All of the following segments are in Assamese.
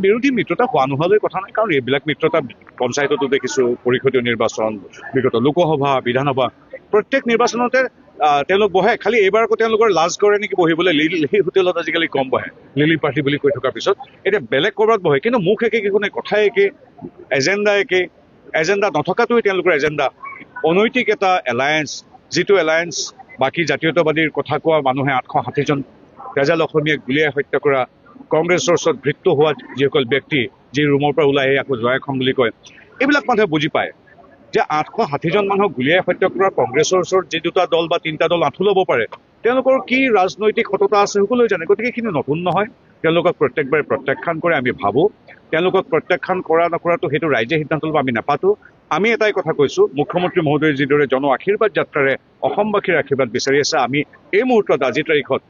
বিৰোধী মিত্ৰতা হোৱা নোহোৱালৈ কথা নাই, কাৰণ এইবিলাক মিত্ৰতা পঞ্চায়ততো দেখিছোঁ, পৰিষদীয় নিৰ্বাচন, বিগত লোকসভা, বিধানসভা, প্ৰত্যেক নিৰ্বাচনতে তেওঁলোক বহে। খালি এইবাৰ আকৌ তেওঁলোকৰ লাজ কৰে নেকি বহিবলৈ, লিলি হোটেলত আজিকালি কম বহে, লিলি পাৰ্টি বুলি কৈ থকাৰ পিছত এতিয়া বেলেগ ক'ৰবাত বহে, কিন্তু মুখ একে কেইখনে কথাই একে, এজেণ্ডা একে, এজেণ্ডা নথকাটোৱে তেওঁলোকৰ এজেণ্ডা। অনৈতিক এটা এলায়েন্স, যিটো এলায়েন্স বাকী জাতীয়তাবাদীৰ কথা কোৱা মানুহে 860জন তেজাল অসমীয়াক গুলীয়াই হত্যা কৰা, কংগ্ৰেছৰ ওচৰত ভৃত্য হোৱা যিসকল ব্যক্তি, যি ৰুমৰ পৰা ওলাই আহি আকৌ জয়াখন বুলি কয়, এইবিলাক মানুহে বুজি পায় যে 860জন মানুহক গুলীয়াই হত্যা কৰা কংগ্ৰেছৰ ওচৰত যি দুটা দল বা তিনিটা দল আঁঠু ল'ব পাৰে, তেওঁলোকৰ কি ৰাজনৈতিক সততা আছে সকলোৱে জানে। গতিকে এইখিনি নতুন নহয়, তেওঁলোকক প্ৰত্যেকবাৰে প্ৰত্যাখ্যান কৰে। আমি ভাবোঁ তেওঁলোকক প্ৰত্যাখ্যান কৰা নকৰাটো সেইটো ৰাইজে সিদ্ধান্ত ল'ব, আমি নাপাতো। আমি এটাই কথা কৈছোঁ, মুখ্যমন্ত্ৰী মহোদয়ে যিদৰে জন আশীৰ্বাদ যাত্ৰাৰে অসমবাসীৰ আশীৰ্বাদ বিচাৰি আছে, আমি এই মুহূৰ্তত আজিৰ তাৰিখত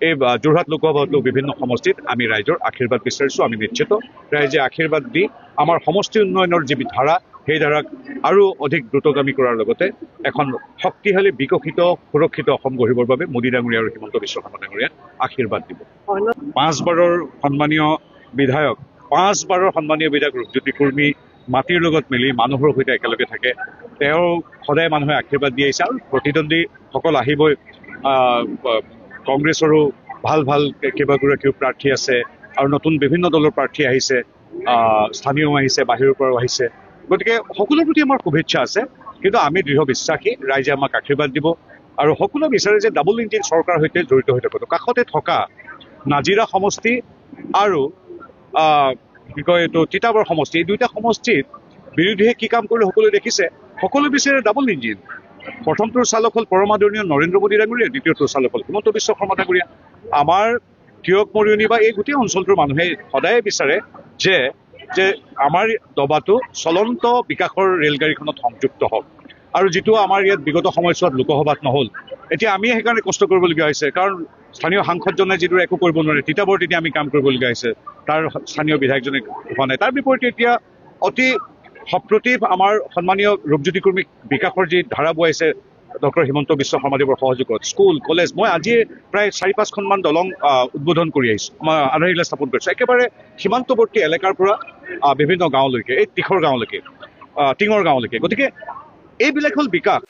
এই যোৰহাট লোকসভাতো বিভিন্ন সমষ্টিত আমি ৰাইজৰ আশীৰ্বাদ বিচাৰিছোঁ। আমি নিশ্চিত ৰাইজে আশীৰ্বাদ দি আমাৰ সমষ্টি উন্নয়নৰ যি ধাৰা, সেই ধাৰাক আৰু অধিক দ্ৰুতগামী কৰাৰ লগতে এখন শক্তিশালী, বিকশিত, সুৰক্ষিত অসম গঢ়িবৰ বাবে মোদী ডাঙৰীয়া আৰু হিমন্ত বিশ্ব শৰ্মা ডাঙৰীয়াই আশীৰ্বাদ দিব। 5বাৰৰ সন্মানীয় বিধায়ক, 5বাৰৰ সন্মানীয় বিধায়ক ৰূপজ্যোতি কুৰ্মী মাটিৰ লগত মিলি মানুহৰ সৈতে একেলগে থাকে। তেওঁ সদায় মানুহে আশীৰ্বাদ দি আহিছে আৰু প্ৰতিদ্বন্দ্বীসকল আহিবই। কংগ্ৰেছৰো ভাল ভাল কেইবাগৰাকীও প্ৰাৰ্থী আছে আৰু নতুন বিভিন্ন দলৰ প্ৰাৰ্থী আহিছে, স্থানীয়ও আহিছে, বাহিৰৰ পৰাও আহিছে। গতিকে সকলোৰে প্ৰতি আমাৰ শুভেচ্ছা আছে, কিন্তু আমি দৃঢ় বিশ্বাসী ৰাইজে আমাক আশীৰ্বাদ দিব আৰু সকলোৱে বিচাৰে যে ডাবল ইঞ্জিন চৰকাৰৰ সৈতে জড়িত হৈ থাকোঁ। কাষতে থকা নাজিৰা সমষ্টি আৰু কি কয় এইটো তিতাবৰ সমষ্টি, এই দুইটা সমষ্টিত বিৰোধীয়ে কি কাম কৰিলে সকলোৱে দেখিছে। সকলোৱে বিচাৰে ডাবল ইঞ্জিন। প্ৰথমটোৰ চালক হ'ল পৰম আদৰণীয় নৰেন্দ্ৰ মোদী ডাঙৰীয়া, দ্বিতীয়টোৰ চালক হ'ল হিমন্ত বিশ্ব শৰ্মা ডাঙৰীয়া। আমাৰ তিয়ক মৰিয়নি বা এই গোটেই অঞ্চলটোৰ মানুহে সদায় বিচাৰে যে যে আমাৰ দবাটো চলন্ত বিকাশৰ ৰেলগাড়ীখনত সংযুক্ত হওক, আৰু যিটো আমাৰ ইয়াত বিগত সময়ছোৱাত লোকসভাত নহ'ল। এতিয়া আমি সেইকাৰণে কষ্ট কৰিবলগীয়া হৈছে, কাৰণ স্থানীয় সাংসদজনে যিদৰে একো কৰিব নোৱাৰে, তিতাবৰ তেতিয়া আমি কাম কৰিবলগীয়া হৈছে, তাৰ স্থানীয় বিধায়কজনে হোৱা নাই। তাৰ বিপৰীতে এতিয়া অতি সপ্ৰতিভ আমাৰ সন্মানীয় ৰূপজ্যোতি কুৰ্মীক বিকাশৰ যি ধাৰা বোৱাইছে ডক্টৰ হিমন্ত বিশ্ব শৰ্মাদেৱৰ সহযোগত, স্কুল, কলেজ, মই আজিয়ে প্ৰায় 4-5খনমান দলং উদ্বোধন কৰি আহিছোঁ, আমাৰ আধাৰশিলা স্থাপন কৰিছোঁ, একেবাৰে সীমান্তৱৰ্তী এলেকাৰ পৰা বিভিন্ন গাঁৱলৈকে, এই টিখৰ গাঁৱলৈকে, টিঙৰ গাঁৱলৈকে। গতিকে এইবিলাক হ'ল বিকাশ।